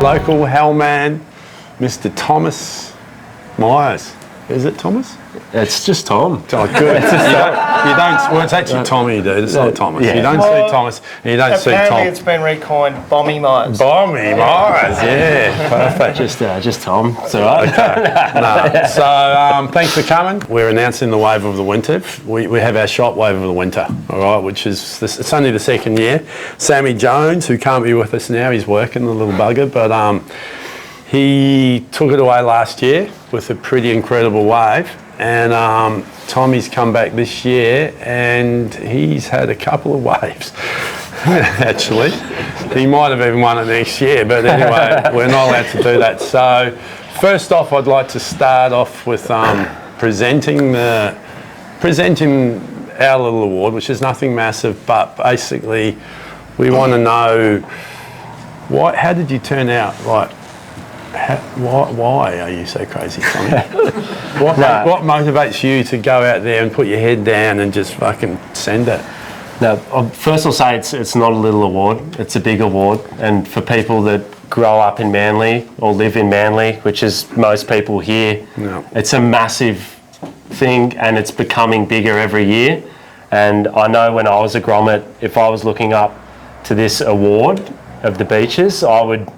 local hellman, Mr. Thomas Myers. Is it Thomas? It's just Tom. Oh, good. You don't. Well, it's actually Tommy, dude. It's not Thomas. Yeah. You don't see Thomas, and you don't see Tom. Apparently, it's been recoined Bommy Myers. Bommy Myers, yeah, perfect. Just Tom. It's all right. Okay. No. So, thanks for coming. We're announcing the Wave of the Winter. We have our shop Wave of the Winter, all right, which is it's only the second year. Sammy Jones, who can't be with us now, he's working, the little bugger, but he took it away last year with a pretty incredible wave. And Tommy's come back this year and he's had a couple of waves, actually. He might have even won it next year, but anyway, we're not allowed to do that. So first off, I'd like to start off with presenting our little award, which is nothing massive, but basically we want to know how did you turn out? Why are you so crazy, Tommy? What motivates you to go out there and put your head down and just fucking send it? Now, first I'll say it's not a little award, it's a big award. And for people that grow up in Manly or live in Manly, which is most people here, it's a massive thing and it's becoming bigger every year. And I know when I was a grommet, if I was looking up to this award of the beaches, I would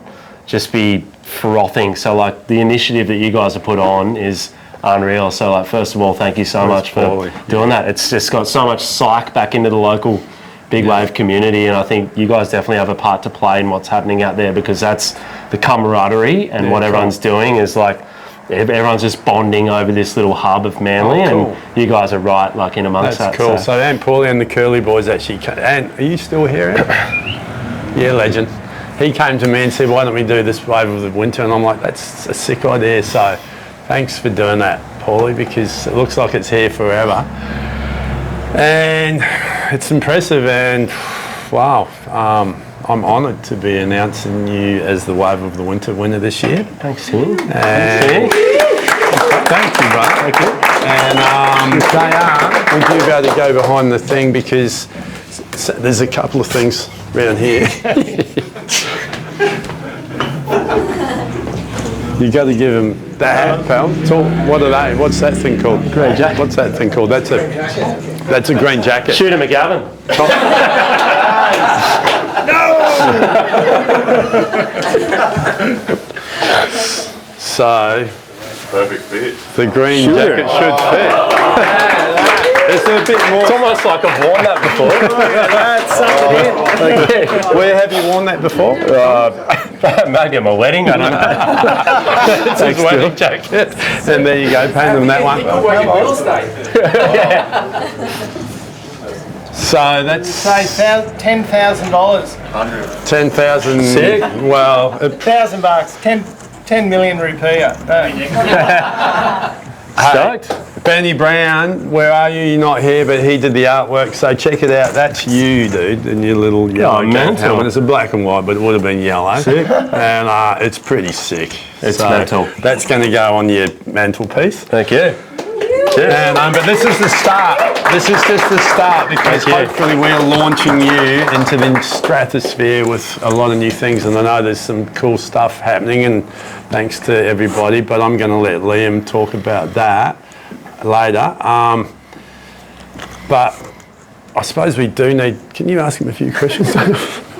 just be frothing. So like the initiative that you guys have put on is unreal. So like first of all, thank you so much for doing that. It's just got so much psych back into the local big wave community, and I think you guys definitely have a part to play in what's happening out there, because that's the camaraderie and what everyone's doing is like everyone's just bonding over this little hub of Manly, and you guys are right like in amongst that. That's cool. So Aunt Paulie and the Curly boys actually came. Ant, are you still here, Ant? Yeah, legend. He came to me and said, why don't we do this Wave of the Winter? And I'm like, that's a sick idea. So thanks for doing that, Paulie, because it looks like it's here forever. And it's impressive, and wow, I'm honoured to be announcing you as the Wave of the Winter winner this year. Thanks, Tim. Thank you, bro. Thank you. And would you be able to go behind the thing, because there's a couple of things around here. You got to give him that, pal. What are they? What's that thing called? Green jacket. What's that thing called? That's a green jacket. Shoot him, McGavin. So, perfect fit. The green jacket should fit. Is there a bit more? It's almost like I've worn that before. Where have you worn that before? Maybe at my wedding, I don't know. It's his wedding jacket. And there you go, paint them that one. So that's... Say $10,000. 10,000. Sick. Well... $1,000. 10 million rupiah. Stoked. Benny Brown, where are you? You're not here, but he did the artwork, so check it out. That's you, dude, in your little yellow helmet. It's a black and white, but it would have been yellow. Sick. And it's pretty sick. It's mental. That's going to go on your mantelpiece. Thank you. And, but this is the start. This is just the start, because hopefully we're launching you into the stratosphere with a lot of new things, and I know there's some cool stuff happening, and thanks to everybody, but I'm going to let Liam talk about that later. But I suppose we do need... Can you ask him a few questions?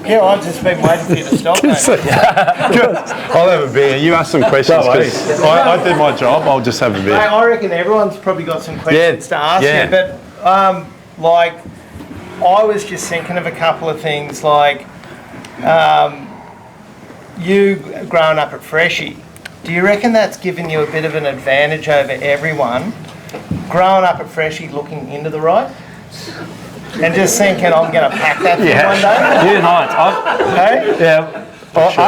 Yeah, I've just been waiting for you to stop, mate. I'll have a beer. You ask some questions, because I did my job. I'll just have a beer. Hey, I reckon everyone's probably got some questions to ask you, but like, I was just thinking of a couple of things, like you growing up at Freshie, do you reckon that's given you a bit of an advantage over everyone, growing up at Freshie looking into the right? And just thinking, I'm going to pack that thing one day? You and I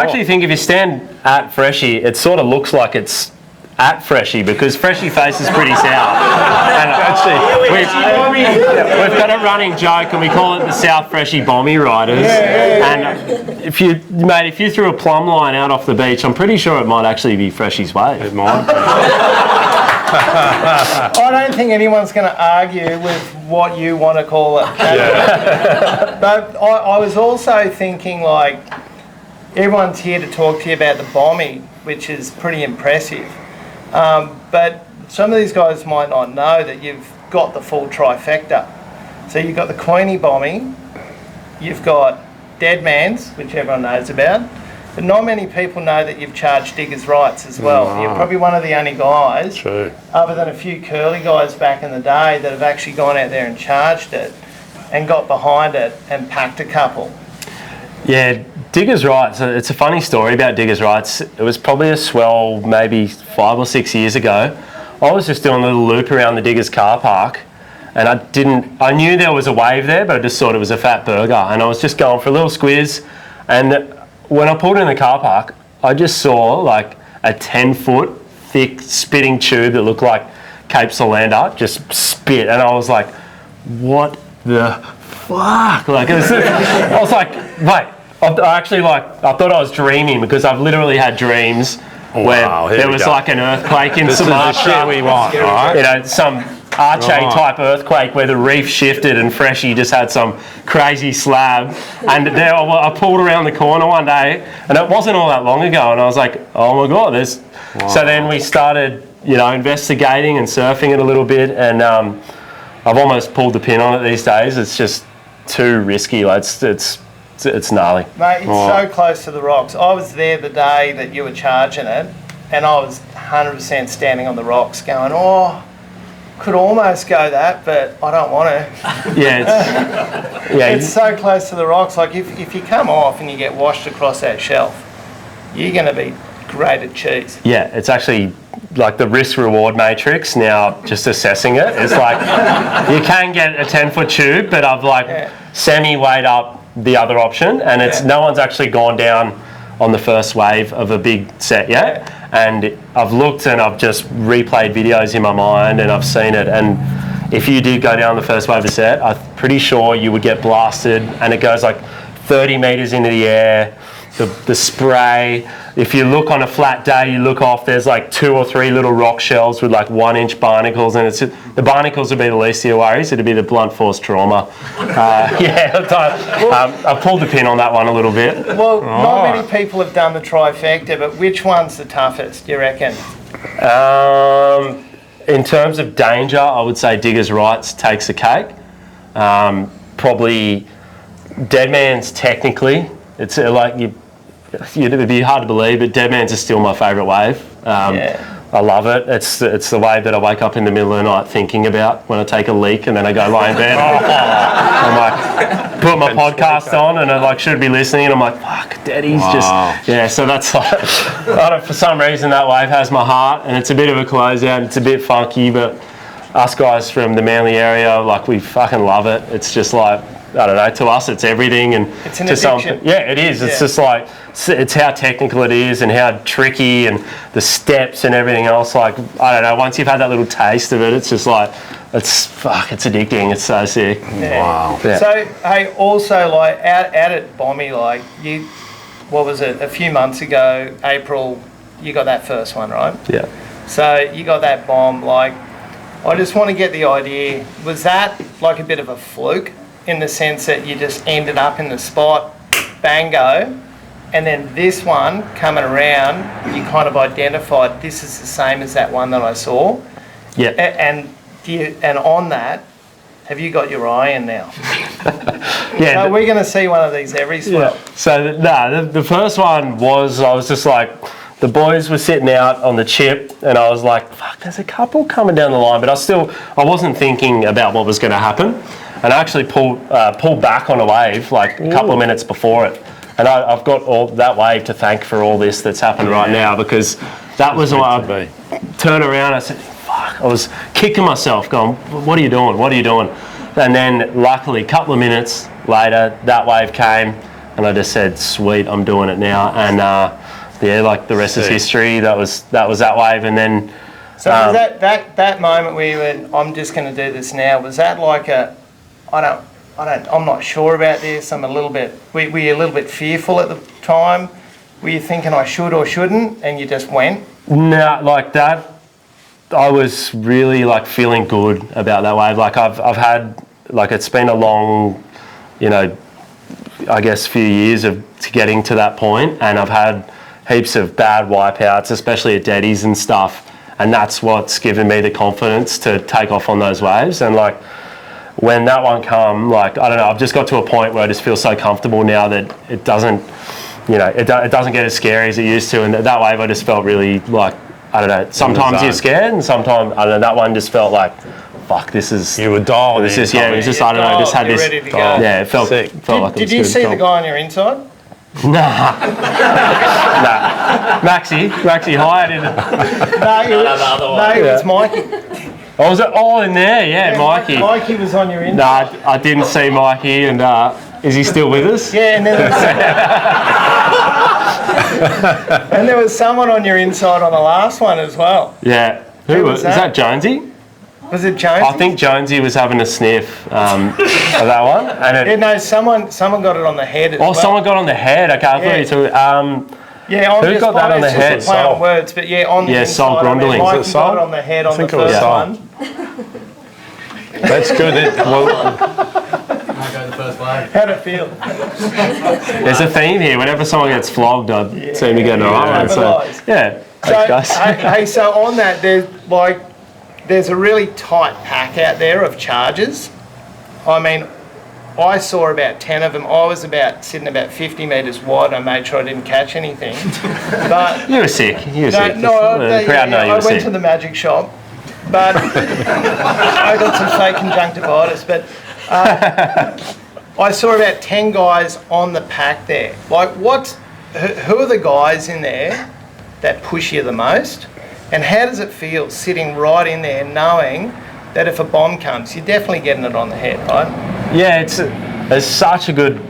actually think if you stand at Freshie, it sort of looks like it's at Freshie, because Freshie faces pretty south. And actually, we've got a running joke, and we call it the South Freshie Bommy Riders. And if you threw a plumb line out off the beach, I'm pretty sure it might actually be Freshie's way. It might. I don't think anyone's going to argue with what you want to call it. But I was also thinking, like, everyone's here to talk to you about the bombing, which is pretty impressive. But some of these guys might not know that you've got the full trifecta. So you've got the Queenie bombing, you've got Dead Man's, which everyone knows about, but not many people know that you've charged diggers' rights as well. Wow. You're probably one of the only guys, True. other than a few curly guys back in the day, that have actually gone out there and charged it and got behind it and packed a couple. Yeah, diggers' rights. It's a funny story about diggers' rights. It was probably a swell maybe 5 or 6 years ago. I was just doing a little loop around the diggers' car park, and I knew there was a wave there, but I just thought it was a fat burger, and I was just going for a little squiz, and when I pulled in the car park, I just saw like a 10-foot thick spitting tube that looked like Cape Solander just spit, and I was like, what the fuck? Like, I was like, wait. I thought I was dreaming, because I've literally had dreams where there was like an earthquake in Sumatra. This is the shit we want, right? You know, some Arche type earthquake where the reef shifted and Freshie just had some crazy slab. And there I pulled around the corner one day, and it wasn't all that long ago, and I was like, oh my God, there's... Wow. So then we started, you know, investigating and surfing it a little bit, and I've almost pulled the pin on it these days. It's just too risky. Like, it's gnarly. Mate, it's so close to the rocks. I was there the day that you were charging it, and I was 100% standing on the rocks going, oh, could almost go that, but I don't want to. Yeah, it's so close to the rocks. Like, if you come off and you get washed across that shelf, you're going to be grated cheese. Yeah, it's actually like the risk-reward matrix now, just assessing it. It's like, you can get a 10-foot tube, but I've like semi-weighed up the other option, and it's no one's actually gone down on the first wave of a big set yet. And I've looked and I've just replayed videos in my mind, and I've seen it. And if you did go down the first wave of set, I'm pretty sure you would get blasted, and it goes like 30 meters into the air. The spray, if you look on a flat day, you look off, there's like 2 or 3 little rock shells with like 1-inch barnacles, and the barnacles would be the least of your worries. It'd be the blunt force trauma. I pulled the pin on that one a little bit. Well, not many people have done the trifecta, but which one's the toughest, do you reckon? In terms of danger, I would say Diggers' Rights takes the cake. Probably Dead Man's technically, it's like it'd be hard to believe, but Dead Man's is still my favourite wave. I love it. It's the wave that I wake up in the middle of the night thinking about when I take a leak, and then I go lie in bed. I'm like, put my podcast on, and I like should be listening, and I'm like, fuck, Daddy's just So that's like, I don't, for some reason that wave has my heart, and it's a bit of a closeout. It's a bit funky, but us guys from the Manly area, like, we fucking love it. It's just like, I don't know, to us it's everything, and it's an addiction. It is. It's just like, it's how technical it is and how tricky, and the steps and everything else. Like, I don't know, once you've had that little taste of it, it's just like, it's addicting. It's so sick. Wow. Yeah. So, hey, also, like, out at Bommy, like, you, what was it, a few months ago, April, you got that first one, right? Yeah. So you got that bomb. Like, I just want to get the idea, was that like a bit of a fluke, in the sense that you just ended up in the spot, bango, and then this one coming around, you kind of identified this is the same as that one that I saw? Yeah. And on that, have you got your eye in now? Yeah. So we're going to see one of these every swell. Yeah. So the first one was, I was just like, the boys were sitting out on the chip, and I was like, fuck, there's a couple coming down the line, but I wasn't thinking about what was going to happen. And I actually pulled back on a wave like a couple of minutes before it. And I've got all that wave to thank for all this that's happened right now, because that was what I turned around, I said, fuck, I was kicking myself going, what are you doing? What are you doing? And then luckily a couple of minutes later, that wave came, and I just said, sweet, I'm doing it now. And like the rest is history. That was that wave. And then... So was that moment where you went, I'm just going to do this now, was that like a, I'm not sure about this, I'm a little bit, were you a little bit fearful at the time? Were you thinking I should or shouldn't, and you just went? No, like that, I was really like feeling good about that wave. Like I've had, like, it's been a long, I guess, few years of to getting to that point, and I've had heaps of bad wipeouts, especially at deadies and stuff, and that's what's given me the confidence to take off on those waves. And like when that one come, like I don't know, I've just got to a point where I just feel so comfortable now that it doesn't, you know, it doesn't get as scary as it used to. And that wave I just felt really like, I don't know, sometimes you're scared and sometimes, I don't know, that one just felt like, fuck, this is... You were dialed. It was yeah, it was just, I don't know, just had this... Ready to go. Yeah, it felt like it was Did you see the guy on your inside? Nah. Maxie hired in it. No, it was Mikey. Oh, was it all in there? Yeah, Mikey. Mikey was on your inside. Nah, I didn't see Mikey, and is he still with us? Yeah, and then and there was someone on your inside on the last one as well. Yeah. Who was that? Is that Jonesy? Was it Jonesy? I think Jonesy was having a sniff of that one. And someone got it on the head as well. Someone got on the head. Okay, I thought you took... who got that on the head? Play on words, but on the inside, Sol Grundling. Mikey got it on the head on the first one. That's good. How'd it feel? There's a theme here. Whenever someone gets flogged, I seem to get an eye. So, yeah. Thanks, guys. So on that, there's a really tight pack out there of chargers. I mean, I saw about 10 of them. I was sitting about 50 metres wide. I made sure I didn't catch anything. But you were sick. The crowd know you were sick. I went to the magic shop, but I got some fake conjunctivitis. But I saw about 10 guys on the pack there. Like, who are the guys in there that push you the most? And how does it feel sitting right in there knowing that if a bomb comes, you're definitely getting it on the head, right? Yeah, there's such a good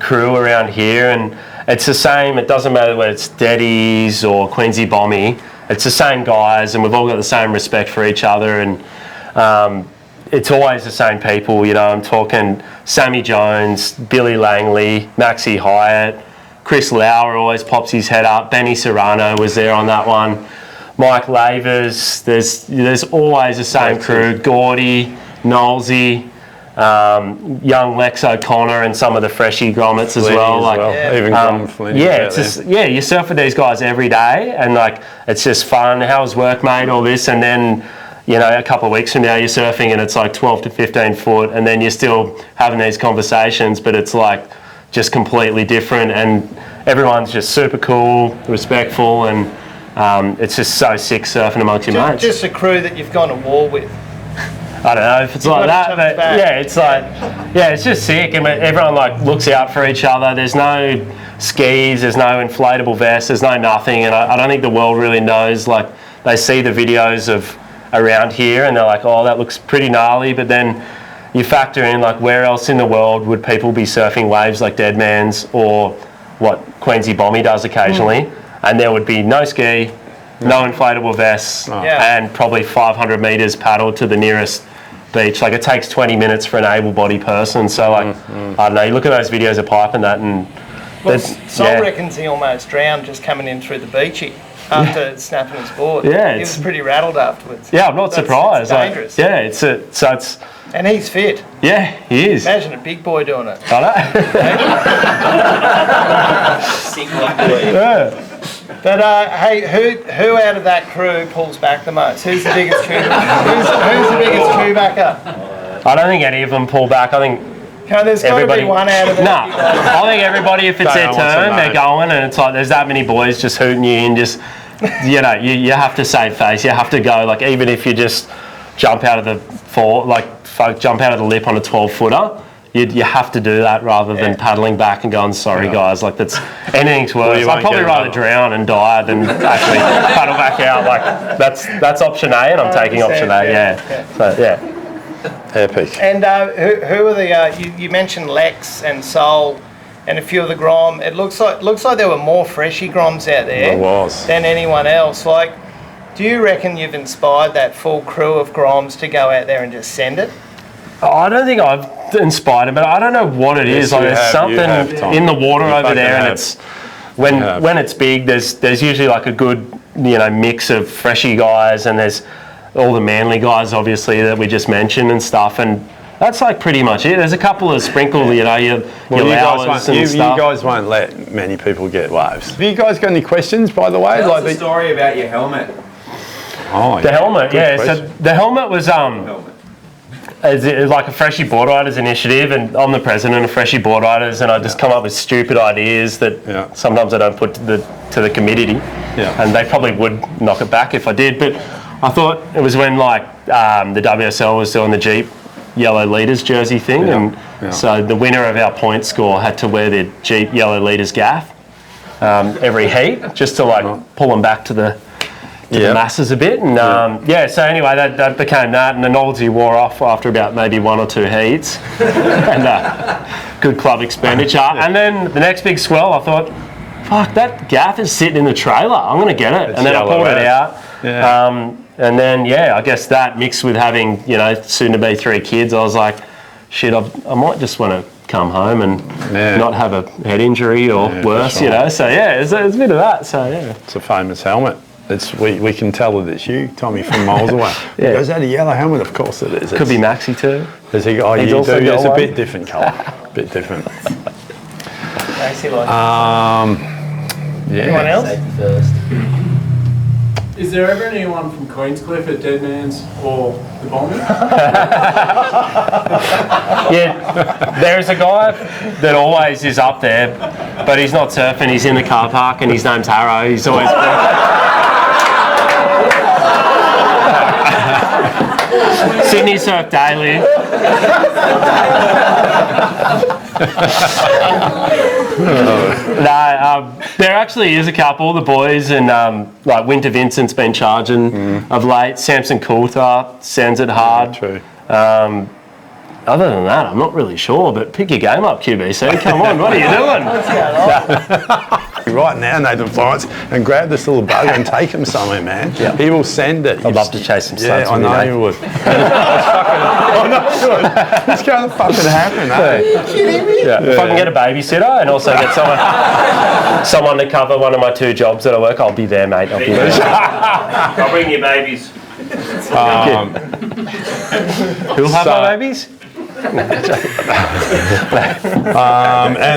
crew around here, and it's the same. It doesn't matter whether it's Deadies or Queensy Bommy. It's the same guys, and we've all got the same respect for each other, and it's always the same people. You know, I'm talking Sammy Jones, Billy Langley, Maxie Hyatt, Chris Lauer always pops his head up. Benny Serrano was there on that one. Mike Lavers. There's always the same crew. Gordy, Knowlesy. Young Lex O'Connor and some of the freshie grommets as well. Even you surf with these guys every day, and it's just fun. How's work, mate? All this, and then a couple of weeks from now you're surfing and it's 12 to 15 foot, and then you're still having these conversations, but it's just completely different, and everyone's just super cool, respectful, and it's just so sick surfing amongst your mates. Just a crew that you've gone to war with. I don't know if it's like that, but it's just sick, and everyone looks out for each other. There's no skis, there's no inflatable vests, there's no nothing, and I don't think the world really knows. They see the videos of around here and they're like, oh, that looks pretty gnarly, but then you factor in where else in the world would people be surfing waves like Deadman's or what Queensy Bommy does occasionally, and there would be no ski, no inflatable vests, and probably 500 metres paddled to the nearest beach. It takes 20 minutes for an able-bodied person. So, I don't know, you look at those videos of Pipe and that, and... Sol reckons he almost drowned just coming in through the beachy after snapping his board. Yeah, he was pretty rattled afterwards. Yeah, I'm not surprised. It's dangerous. It's... And he's fit. Yeah, he is. Imagine a big boy doing it. I know. But hey, who out of that crew pulls back the most? Who's the biggest chew? Who's the biggest chew backer? I don't think any of them pull back. I think there's got to be one out of it. No, I think everybody, if it's their turn, they're going, and it's there's that many boys just hooting you in. Just you have to save face. You have to go. Even if you just jump out of the jump out of the lip on a 12-footer. You have to do that rather than paddling back and going, sorry guys, that's anything's worse. I'd probably rather drown and die than actually paddle back out. That's option A, and I'm taking option A. Epic. And who are the you mentioned Lex and Sol and a few of the Grom. It looks like there were more freshy Groms out there than anyone else. Do you reckon you've inspired that full crew of Groms to go out there and just send it? I don't think I've inspired it, but I don't know what it is. There's something in the water over there, and it's when it's big. There's usually a good mix of freshy guys, and there's all the manly guys obviously that we just mentioned and stuff. And That's like pretty much it. There's a couple of sprinkle, your you hours and you stuff. guys won't let many people get waves. Have you guys got any questions, by the way? Tell us the story about your helmet. Oh, The helmet, good yeah. question. So the helmet was Helmet. it's like a Freshie Board Riders initiative, and I'm the president of Freshie Board Riders, and I just come up with stupid ideas that sometimes I don't put to the committee, and they probably would knock it back if I did. But I thought it was when the WSL was doing the Jeep Yellow Leaders jersey thing, and so the winner of our point score had to wear the Jeep Yellow Leaders gaff every heat, just to pull them back to the masses a bit. And so anyway, that became that, and the novelty wore off after about maybe 1 or 2 heats, and good club expenditure. And then the next big swell, I thought, fuck, that gaff is sitting in the trailer, I'm going to get it. And then I pulled it out. And then, I guess that mixed with having, soon to be 3 kids, I was like, shit, I might just want to come home and not have a head injury or worse, So it's a bit of that. So it's a famous helmet. We can tell that it's you, Tommy, from miles away. He goes, that a yellow helmet? Of course it is. Could be Maxi too. Does he? Oh, you do. It's a bit different colour. Bit different. Anyone else? Safety first. Is there ever anyone from Queenscliff at Dead Man's or the Bombing? There's a guy that always is up there, but he's not surfing, he's in the car park, and his name's Harrow. He's always Sydney Surf Daily. There actually is a couple, the boys, and Winter Vincent's been charging of late. Samson Coulter sends it hard. True. Other than that, I'm not really sure, but pick your game up, QBC. Come on, what are you doing? Right now, Nathan Florence, and grab this little bug and take him somewhere, man. Yeah. He will send it. I'd love to chase some sluts. I know you would. I know you would. It's going to fucking happen, eh? If I can get a babysitter and also get someone to cover one of my 2 jobs that I work, I'll be there, mate. I'll be there. I'll bring your babies. Who'll have my babies? And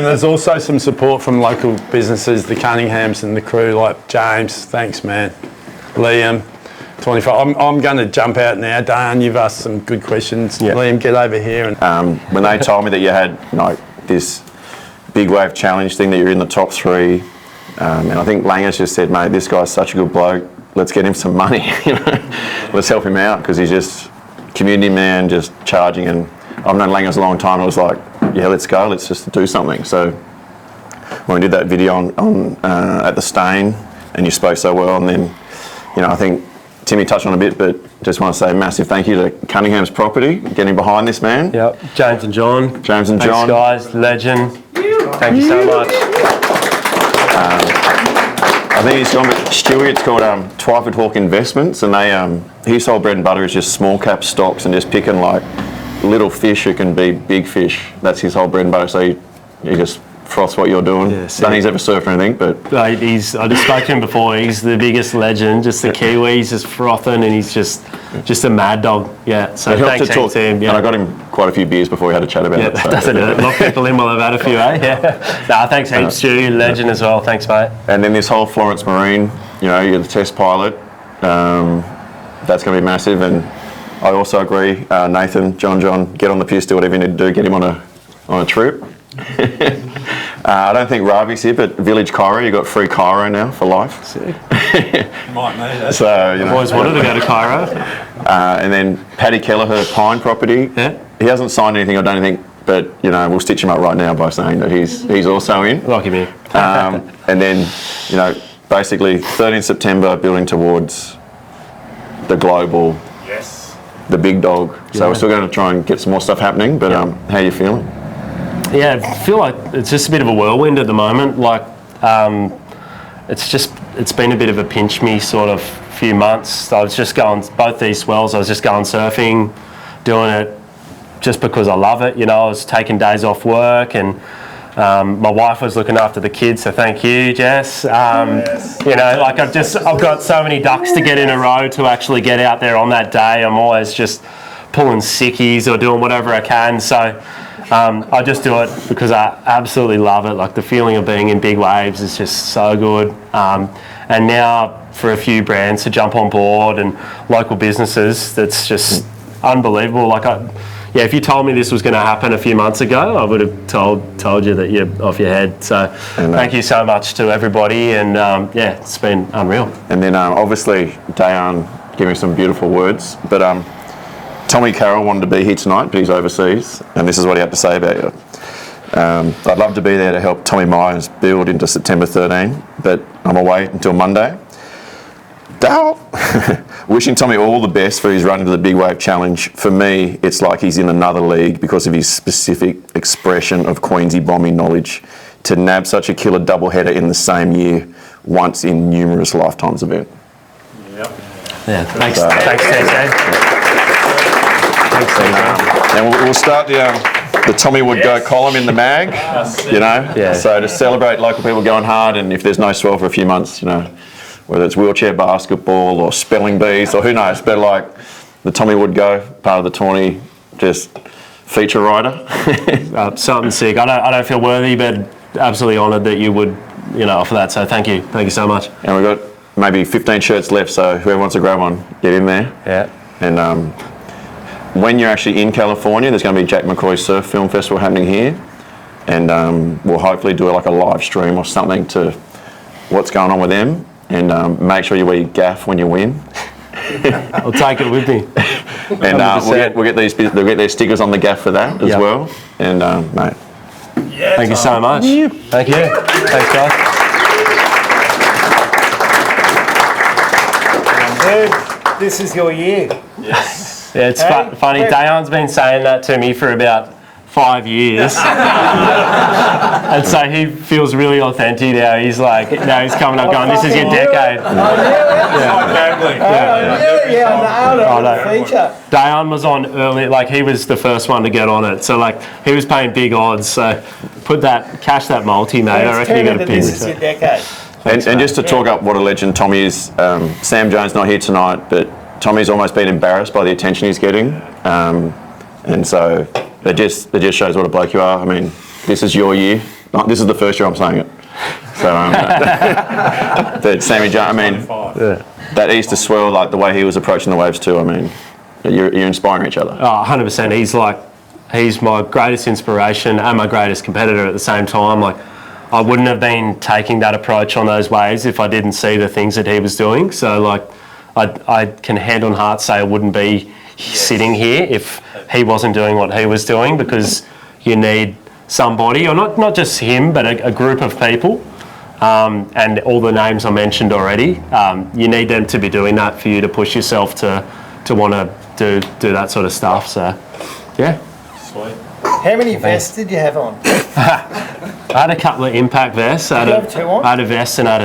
there's also some support from local businesses, the Cunninghams and the crew, like James, thanks man, Liam, 25. I'm going to jump out now. Dayyan, you've asked some good questions. Liam, get over here. And when they told me that you had this big wave challenge thing, that you're in the top 3, and I think Langer's just said, mate, this guy's such a good bloke, let's get him some money, let's help him out, because he's just community man, just charging. And I've known Langers a long time. I was like, yeah, let's go. Let's just do something. So when we did that video on at the Stain, and you spoke so well, and then, I think Timmy touched on a bit, but just want to say a massive thank you to Cunningham's Property, getting behind this man. Yep, James and John. Thanks, guys, legend. Thank you so much. I think he's gone, but Stewie, it's called Twyford Hawk Investments, and his whole bread and butter is just small cap stocks and just picking little fish who can be big fish. That's his whole bread and butter. So he just froths what you're doing. Yeah, don't think he's ever surfed or anything, but I just spoke to him before. He's the biggest legend. Just the Kiwi. He's just frothing, and he's just a mad dog. Yeah. So thanks to him. Yeah. And I got him quite a few beers before we had a chat about it. So. Doesn't it? Lock people in while I've had a few, eh? Yeah. Nah, thanks heaps, Stu. Legend as well. Thanks, mate. And then this whole Florence Marine. You're the test pilot. That's going to be massive. And I also agree, Nathan, John, get on the piss, do whatever you need to do, get him on a trip. I don't think Ravi's here, but Village Cairo, you got free Cairo now for life. Sick. Might need that. So, I've always wanted to go to Cairo. And then Paddy Kelleher, Pine Property. Yeah. He hasn't signed anything, I don't think, but we'll stitch him up right now by saying that he's also in. Lucky me. And then, basically 13 September, building towards the global. The big dog. So we're still going to try and get some more stuff happening, but how are you feeling? Yeah, I feel like it's just a bit of a whirlwind at the moment. It's been a bit of a pinch me sort of few months. I was just going, both these swells, I was just going surfing, doing it just because I love it. I was taking days off work, and my wife was looking after the kids, so thank you, Jess. I've got so many ducks to get in a row to actually get out there on that day. I'm always just pulling sickies or doing whatever I can. So I just do it because I absolutely love it. Like the feeling of being in big waves is just so good. And now for a few brands to jump on board and local businesses, that's just unbelievable. Like if you told me this was going to happen a few months ago, I would have told you that you're off your head. So thank you so much to everybody, and it's been unreal. And then obviously Dayyan gave me some beautiful words, but Tommy Carroll wanted to be here tonight, but he's overseas, and this is what he had to say about you. I'd love to be there to help Tommy Myers build into September 13, but I'm away until Monday. Dale, wishing Tommy all the best for his run into the Big Wave Challenge. For me, it's like he's in another league because of his specific expression of Queensy bombing knowledge. To nab such a killer doubleheader in the same year, once in numerous lifetimes event. Yep. Yeah, thanks, TJ. And we'll start the Tommy Would Go column in the mag, you know. Yeah. So to celebrate local people going hard, and if there's no swell for a few months, you know, whether it's wheelchair basketball or spelling bees or who knows, but like the Tommy Would Go part of the tourney, just feature rider. Something sick. I don't feel worthy, but absolutely honoured that you would, offer that. So thank you so much. And we've got maybe 15 shirts left, so whoever wants to grab one, get in there. Yeah. And when you're actually in California, there's going to be Jack McCoy's Surf Film Festival happening here, and we'll hopefully do like a live stream or something to what's going on with them. And make sure you wear your gaff when you win. I'll take it with me. And we'll get these stickers on the gaff for that as well. And mate, thank you so much. Thank you. Thanks, guys. Dude, this is your year. Yes. Yeah, it's funny. Dayyan's been saying that to me for about 5 years. And so he feels really authentic now. He's like, now he's coming up going, this is your decade. I nailed it. Feature. Dayyan was on early, like he was the first one to get on it. So like he was paying big odds. So cash that multi, mate. I reckon you got a pin. This is your decade. and just to talk up what a legend Tommy is, Sam Jones not here tonight, but Tommy's almost been embarrassed by the attention he's getting. And so it just shows what a bloke you are. I mean, this is your year. This is the first year I'm saying it. So, but Sammy Jones, I mean, that Easter swell, like the way he was approaching the waves too. I mean, you're inspiring each other. Oh, 100%. He's my greatest inspiration and my greatest competitor at the same time. Like, I wouldn't have been taking that approach on those waves if I didn't see the things that he was doing. So, like, I can hand on heart say I wouldn't be sitting here if he wasn't doing what he was doing, because you need somebody, or not just him, but a group of people, and all the names I mentioned already, you need them to be doing that for you to push yourself to want to do that sort of stuff. So, yeah. Sweet. How many vests did you have on? I had a couple of impact vests. I have two on? I had a vest and I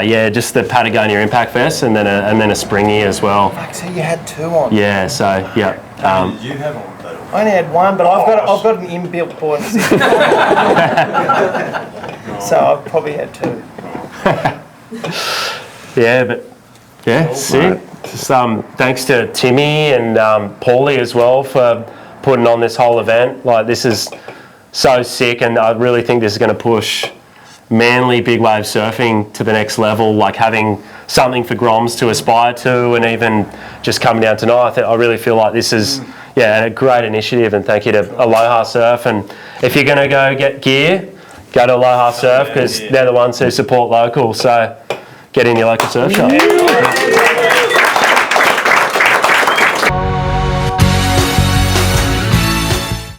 had just the Patagonia impact vest, and then a springy as well. Fuck, so you had two on? Yeah. So yeah. Did you have on though? I only had one, but I've got an inbuilt buoyancy. So I probably had two. Sick. Just, thanks to Timmy and Paulie as well for putting on this whole event. Like, this is so sick, and I really think this is going to push Manly big wave surfing to the next level, like having something for Groms to aspire to, and even just coming down tonight. I really feel like this is a great initiative, and thank you to Aloha Surf. And if you're going to go get gear, go to Aloha Surf, because they're the ones who support local. So get in your local surf shop.